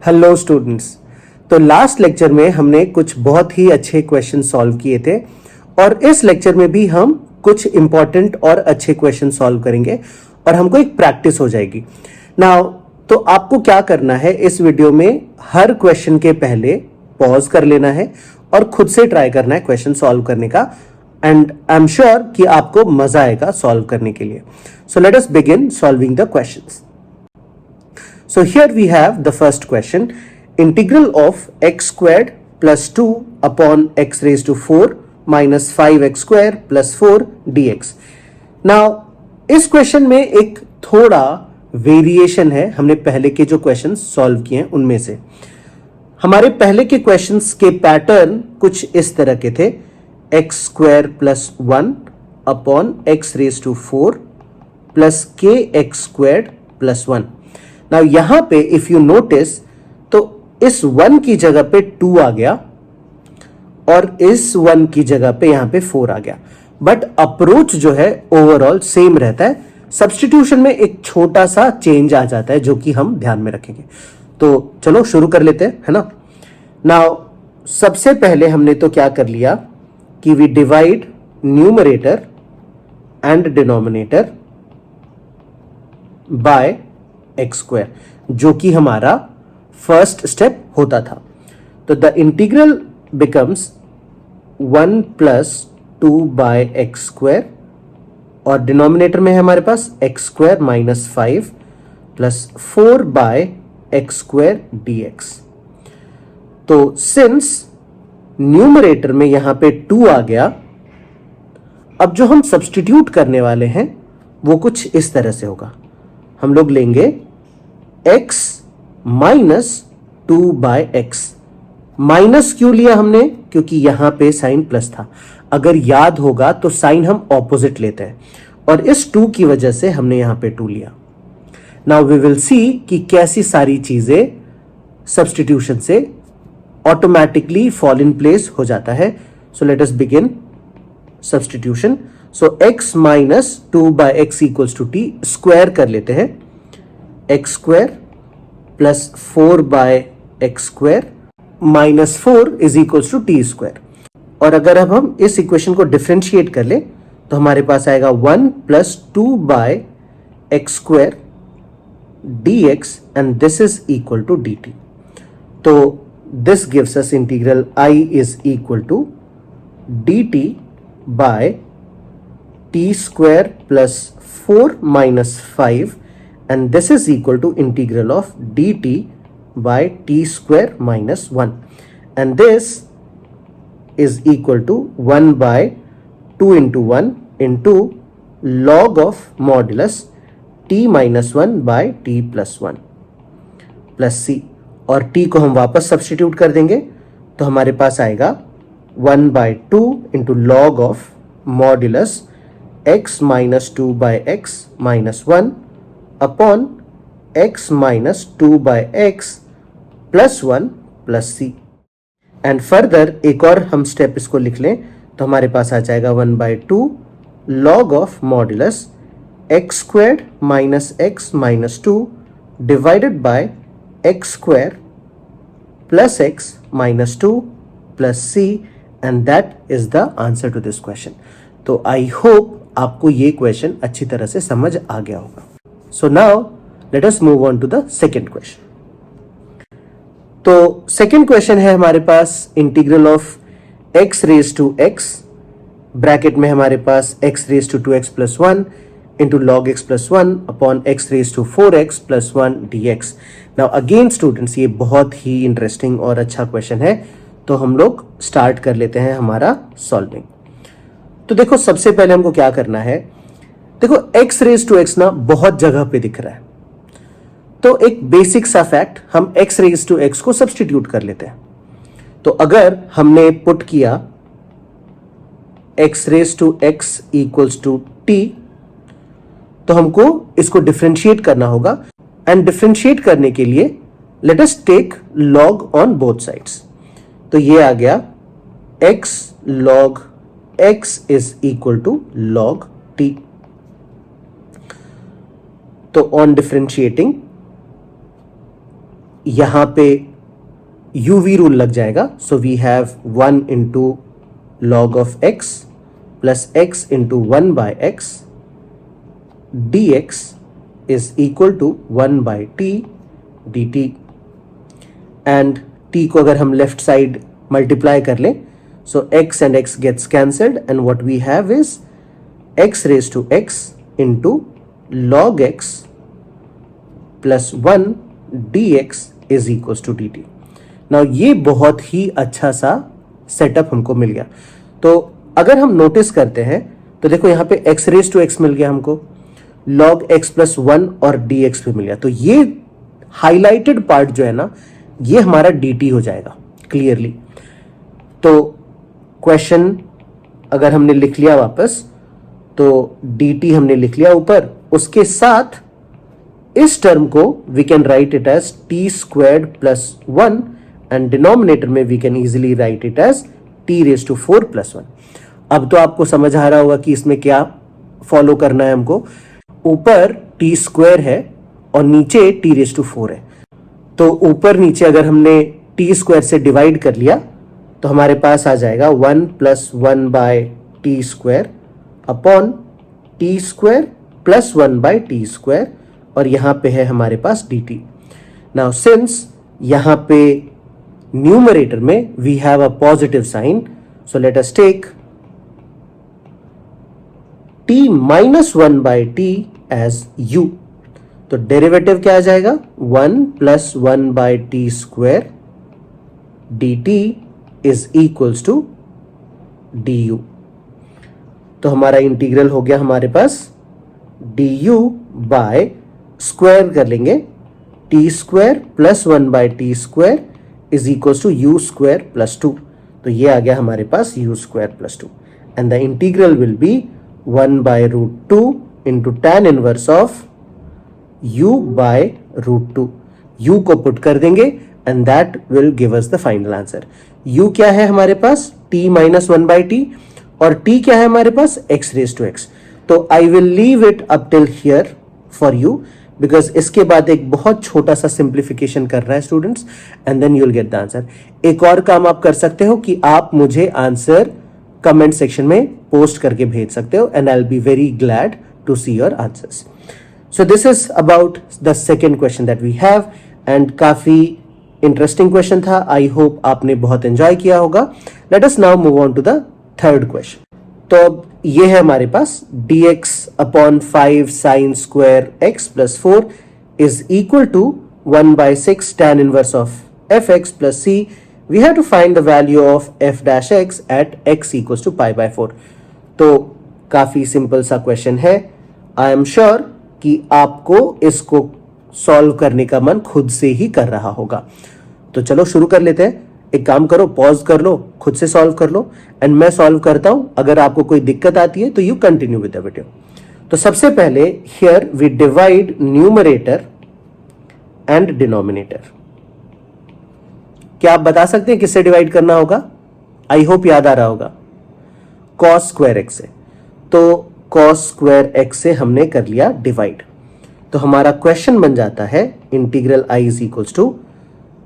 Hello students. तो last lecture में हमने कुछ बहुत ही अच्छे क्वेश्चन सॉल्व किए थे और इस लेक्चर में भी हम कुछ इंपॉर्टेंट और अच्छे क्वेश्चन सॉल्व करेंगे और हमको एक प्रैक्टिस हो जाएगी। नाउ तो आपको क्या करना है, इस वीडियो में हर क्वेश्चन के पहले पॉज कर लेना है और खुद से ट्राई करना है क्वेश्चन सॉल्व करने का, एंड आई एम श्योर कि आपको मजा आएगा सॉल्व करने के लिए। सो let us begin solving the questions. So here we have the first question. Integral of x squared plus 2 upon x raised to 4 minus 5x square plus 4 dx. Now इस question में एक थोड़ा वेरिएशन है हमने पहले के जो क्वेश्चन सॉल्व किए हैं उनमें से। हमारे पहले के क्वेश्चंस के पैटर्न कुछ इस तरह के थे, x square plus 1 upon x raise to 4 plus के एक्स स्क्वायर प्लस 1। नाउ यहां पे इफ यू नोटिस तो इस 1 की जगह पे 2 आ गया और इस 1 की जगह पे यहां पे 4 आ गया, बट अप्रोच जो है ओवरऑल सेम रहता है। सब्स्टिट्यूशन में एक छोटा सा चेंज आ जाता है जो कि हम ध्यान में रखेंगे। तो चलो शुरू कर लेते हैं, है ना। नाउ सबसे पहले हमने तो क्या कर लिया कि we divide numerator and denominator by x square, जो कि हमारा फर्स्ट स्टेप होता था। तो the integral becomes 1 plus 2 by x square और डिनोमिनेटर में है हमारे पास x square minus 5 plus 4 by x square d x. तो सिंस न्यूमरेटर में यहां पे 2 आ गया, अब जो हम सब्स्टिट्यूट करने वाले हैं वो कुछ इस तरह से होगा। हम लोग लेंगे x minus 2 by x. Minus क्यों लिया हमने? क्योंकि यहां पे साइन प्लस था। अगर याद होगा तो साइन हम ऑपोजिट लेते हैं और इस 2 की वजह से हमने यहां पे 2 लिया। नाउ वी विल सी कि कैसी सारी चीजें सब्स्टिट्यूशन से ऑटोमेटिकली फॉल इन प्लेस हो जाता है। So let us begin substitution. So x minus 2 by x equals to t, square कर लेते हैं। X square plus 4 by x square minus 4 is equals to t square. और अगर अब हम इस इक्वेशन को डिफरेंशिएट कर ले तो हमारे पास आएगा 1 plus 2 by x square d x and this is equal to d t. तो this gives us integral I is equal to d t by t square plus 4 minus 5 and this is equal to integral of dt by t square minus 1, and this is equal to 1 by 2 into 1 into log of modulus t minus 1 by t plus 1 plus c। और t को हम वापस substitute कर देंगे तो हमारे पास आएगा 1 by 2 into log of modulus x minus 2 by x minus 1 upon x minus 2 by x plus 1 plus C. And further एक और हम स्टेप इसको लिख लें तो हमारे पास आ जाएगा 1 by 2 log of modulus x square minus x minus 2 divided by x square plus x minus 2 plus C, and that is the answer to this question. तो आई होप आपको ये क्वेश्चन अच्छी तरह से समझ आ गया होगा। So now let us move on to the second question. तो second question है हमारे पास integral of x raise to x, bracket में हमारे पास x raise to 2x plus 1 into log x plus 1 upon x raise to 4x plus 1 dx। Now again students, ये बहुत ही interesting और अच्छा क्वेश्चन है, तो हम लोग स्टार्ट कर लेते हैं हमारा सॉल्विंग। तो देखो सबसे पहले हमको क्या करना है, देखो x रेज टू x ना बहुत जगह पे दिख रहा है, तो एक बेसिक सा फैक्ट, हम x रेज टू x को सब्स्टिट्यूट कर लेते हैं। तो अगर हमने पुट किया x raise to x equals to t, तो हमको इसको डिफरेंशिएट करना होगा, एंड डिफरेंशिएट करने के लिए let us take log on both sides. तो ये आ गया x log x is equal to log t। तो ऑन डिफरेंशिएटिंग यहाँ पे UV रूल लग जाएगा. So we have 1 into log of x plus x into 1 by x dx is equal to 1 by t dt. And t को अगर हम left side multiply कर लें, so x and x gets cancelled and what we have is x raised to x into log x plus 1 dx is equals to dt. Now ये बहुत ही अच्छा सा setup हमको मिल गया. तो अगर हम नोटिस करते हैं तो देखो यहाँ पे x रेज टू x मिल गया हमको, log x प्लस 1 और dx भी मिल गया. तो ये हाईलाइटेड पार्ट जो है ना, ये हमारा dt हो जाएगा क्लियरली. तो क्वेश्चन अगर हमने लिख लिया वापस, तो dt हमने लिख लिया ऊपर, उसके साथ इस टर्म को we can write it as t squared plus 1 and denominator में we can easily write it as t raise to 4 plus 1. अब तो आपको समझ आ रहा होगा कि इसमें क्या फॉलो करना है हमको. ऊपर t स्क्वायर है और नीचे t रेज टू 4 है. तो ऊपर नीचे अगर हमने t स्क्वायर से डिवाइड कर लिया तो हमारे पास आ जाएगा 1 plus 1 by t square upon t square plus 1 by t square, और यहां पे है हमारे पास dt. नाउ सिंस यहां पे न्यूमरेटर में we have a positive sign, so let us take t minus 1 by t as u. तो डेरिवेटिव क्या आ जाएगा, 1 plus 1 by t square dt is equals to du. तो हमारा इंटीग्रल हो गया हमारे पास du बाय स्क्वायर कर लेंगे t square plus 1 by t square is equals to u square plus 2. तो ये आ गया हमारे पास u square plus 2 and the integral will be 1 by root 2 into tan inverse of u by root 2. u को put कर देंगे and that will give us the final answer. u क्या है हमारे पास, t माइनस 1 बाय t, और t क्या है हमारे पास, x रेज टू x. तो I will leave it up till here for you because इसके बाद एक बहुत छोटा सा सिंप्लीफिकेशन कर रहा है students and then you will get the answer. एक और काम आप कर सकते हो कि आप मुझे आंसर कमेंट सेक्शन में पोस्ट करके भेज सकते हो and I will be very glad to see your answers. So this is about the second question that we have and काफी इंटरेस्टिंग क्वेश्चन था. आई होप आपने बहुत एंजॉय किया होगा. Let us now move on to the third question. तो अब ये है हमारे पास dx upon 5 sine square x plus 4 is equal to 1 by 6 tan inverse of fx plus c. We have to find the value of f dash x at x equals to pi by 4. तो काफी simple सा question है. I am sure कि आपको इसको solve करने का मन खुद से ही कर रहा होगा. तो चलो शुरू कर लेते हैं. एक काम करो, पॉज कर लो, खुद से सॉल्व कर लो एंड मैं सॉल्व करता हूं. अगर आपको कोई दिक्कत आती है तो you continue with the video. तो सबसे पहले here we divide numerator and denominator. क्या आप बता सकते हैं किससे डिवाइड करना होगा? आई होप याद आ रहा होगा, कॉस स्क्वायर एक्स से. तो कॉस स्क्वायर एक्स से हमने कर लिया डिवाइड. तो हमारा क्वेश्चन बन जाता है integral i is equals to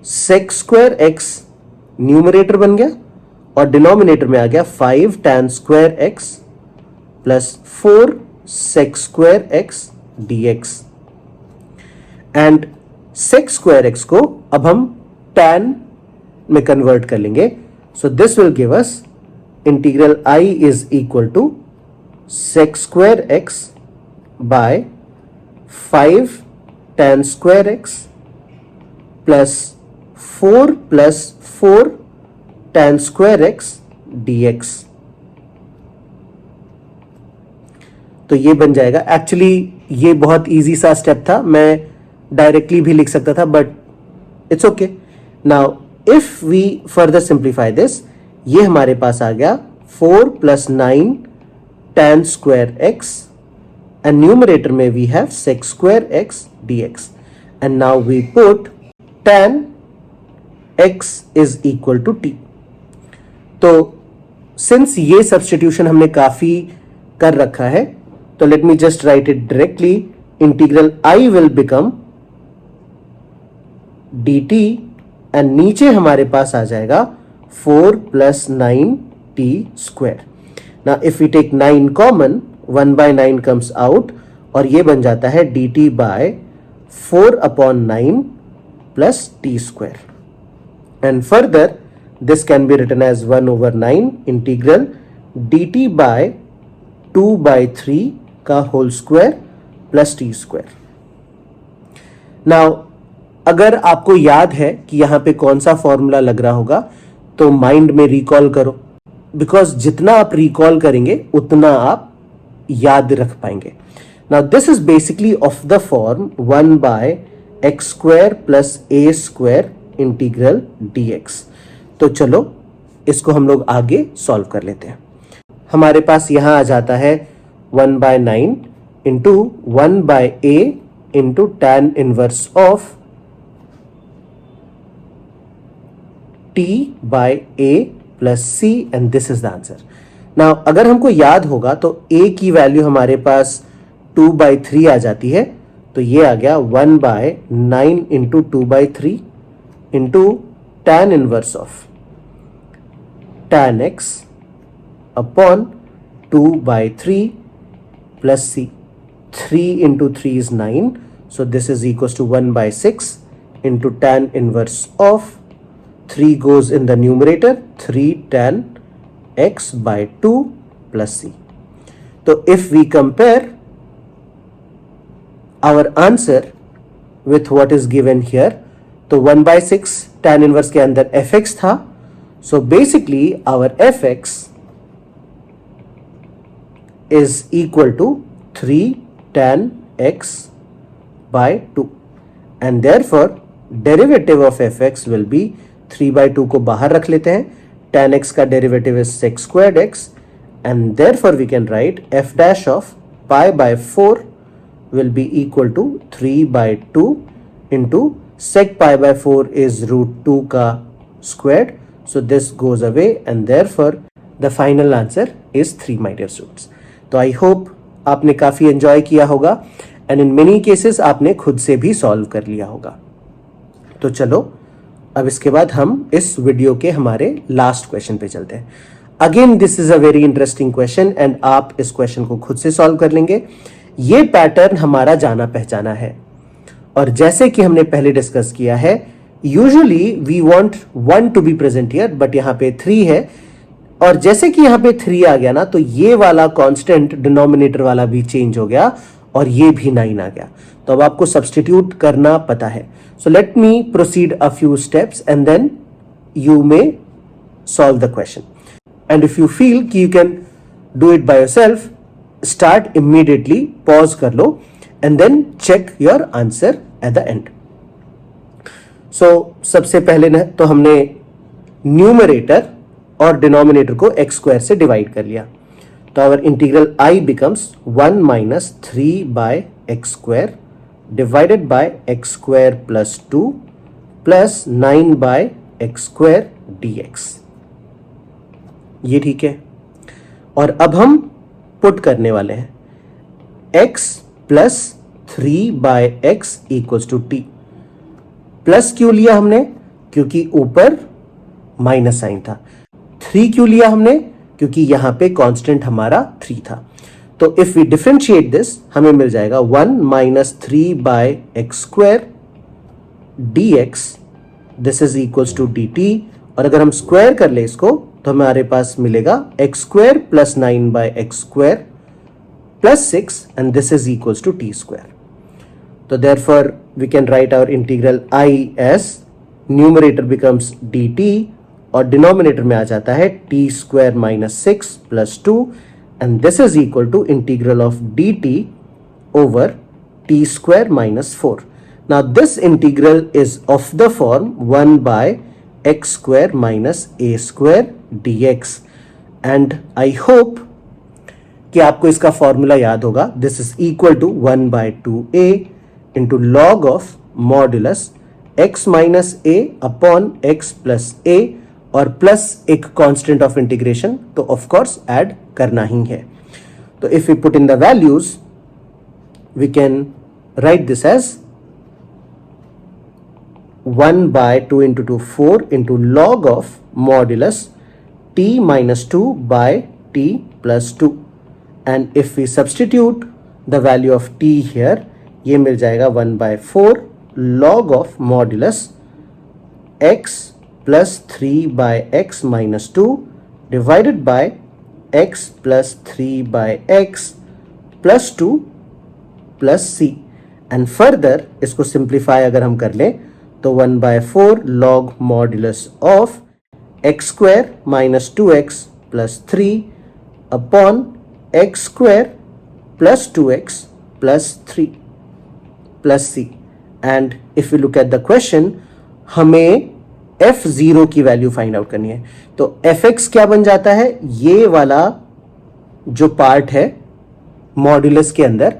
sec square x, numerator बन गया, और डिनोमिनेटर में आ गया 5 tan square x plus 4 sec square x dx. And sec square x को अब हम tan में कन्वर्ट कर लेंगे. So this will give us integral i is equal to sec square x by 5 tan square x plus 4 plus 4 tan square x dx. तो ये बन जाएगा. एक्चुअली ये बहुत इजी सा स्टेप था, मैं डायरेक्टली भी लिख सकता था but it's okay. Now if we further simplify this, ये हमारे पास आ गया 4 plus 9 tan square x and numerator में we have sec square x dx and now we put tan x is equal to t. तो since ये substitution हमने काफी कर रखा है तो let me just write it directly. Integral I will become dt and नीचे हमारे पास आ जाएगा 4 plus 9t square. Now if we take 9 common, 1 by 9 comes out और ये बन जाता है dt by 4 upon 9 plus t square. And further this can be written as 1 over 9 integral dt by 2 by 3 का whole square plus t square. Now अगर आपको याद है कि यहां पे कौन सा फॉर्मूला लग रहा होगा तो माइंड में रिकॉल करो, बिकॉज जितना आप रिकॉल करेंगे उतना आप याद रख पाएंगे. Now this is basically of the form 1 by x square plus a square integral dx. तो चलो इसको हम लोग आगे सॉल्व कर लेते हैं. हमारे पास यहां आ जाता है 1 by 9 into 1 by a into tan inverse of t by a plus c and this is the answer. Now अगर हमको याद होगा तो a की वैल्यू हमारे पास 2 by 3 आ जाती है, तो ये आ गया 1 by 9 into 2 by 3 into tan inverse of tan x upon 2 by 3 plus c. 3 into 3 is 9, so this is equals to 1 by 6 into tan inverse of 3 goes in the numerator, 3 tan x by 2 plus c. So if we compare our answer with what is given here, तो 1 by 6 tan inverse के अंदर fx था, so basically our fx is equal to 3 tan x by 2 and therefore derivative of fx will be 3 by 2 को बाहर रख लेते हैं, tan x का derivative is sec squared x and therefore we can write f dash of pi by 4 will be equal to 3 by 2 into sec pi by 4 is root 2 का squared, so this goes away and therefore the final answer is 3 my dear students. तो I hope आपने काफ़ी enjoy किया होगा and in many cases आपने खुद से भी solve कर लिया होगा. तो चलो अब इसके बाद हम इस वीडियो के हमारे लास्ट क्वेश्चन पे चलते हैं. Again this is a very interesting question and आप इस क्वेश्चन को खुद से सॉल्व कर लेंगे. ये पैटर्न हमारा जाना पहचाना है और जैसे कि हमने पहले डिस्कस किया है, usually we want 1 to be present here, but यहाँ पे 3 है और जैसे कि यहाँ पे 3 आ गया ना, तो ये वाला कांस्टेंट डिनोमिनेटर वाला भी चेंज हो गया और ये भी 9 आ गया. तो अब आपको सब्स्टिट्यूट करना पता है. So let me proceed a few steps and then you may solve the question. And if you feel कि you can do it by yourself, start immediately, pause कर लो and then check your answer at the end. So सबसे पहले ना तो हमने numerator और denominator को x square से डिवाइड कर लिया, तो our integral I becomes 1 minus 3 by x square divided by x square plus 2 plus 9 by x square dx. ये ठीक है. और अब हम पुट करने वाले हैं x plus 3 by x equals to t. Plus क्यों लिया हमने? क्योंकि ऊपर माइनस साइन था. 3 क्यों लिया हमने? क्योंकि यहां पे कांस्टेंट हमारा 3 था. तो इफ वी डिफरेंशिएट दिस हमें मिल जाएगा 1 minus 3 by x square dx. This is equals to dt और अगर हम स्क्वायर कर ले इसको तो हमारे पास मिलेगा x square plus 9 by x square plus 6 and this is equals to t square. तो therefore we can write our integral I as numerator becomes dt और डिनोमिनेटर में आ जाता है t square minus 6 plus 2 and this is equal to integral of dt over t square minus 4. Now this integral is of the form 1 by x square minus a square dx and I hope कि आपको इसका formula याद होगा. This is equal to 1 by 2a into log of modulus x minus a upon x plus a और plus एक constant of integration तो of course add करना ही है. तो if we put in the values we can write this as 1 by 2 into 2, 4 into log of modulus t minus 2 by t plus 2. And if we substitute the value of t here, ये मिल जाएगा 1 by 4 log of modulus x plus 3 by x minus 2 divided by x plus 3 by x plus 2 plus c. And further इसको simplify अगर हम कर लें तो 1 by 4 log modulus of x square minus 2x plus 3 upon x square plus 2x plus 3 plus c. And if we look at the question, हमें f0 की value find out करनी है. तो fx क्या बन जाता है, ये वाला जो पार्ट है मॉड्यूलस के अंदर,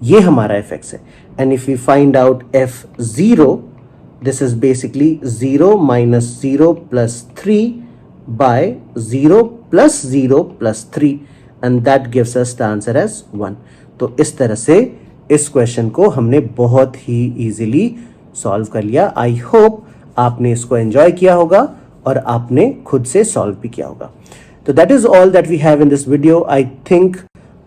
ये हमारा fx है. And if we find out f0, this is basically 0 minus 0 plus 3 by 0 plus 0 plus 3, and that gives us the answer as 1. तो इस तरह से इस क्वेश्चन को हमने बहुत ही इजीली सॉल्व कर लिया. आई होप आपने इसको एंजॉय किया होगा और आपने खुद से सॉल्व भी किया होगा. तो that is all that we have in this video. I think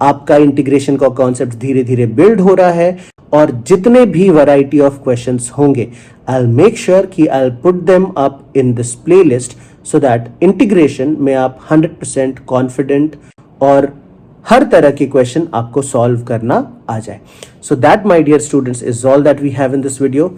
आपका इंटीग्रेशन का कॉन्सेप्ट धीरे धीरे बिल्ड हो रहा है, और जितने भी वैरायटी ऑफ क्वेश्चंस होंगे, आई विल मेक श्योर कि I will put them up in this playlist so that integration में आप 100% कॉन्फिडेंट और हर तरह के क्वेश्चन आपको सॉल्व करना आ जाए. So that my dear students is all that we have in this video.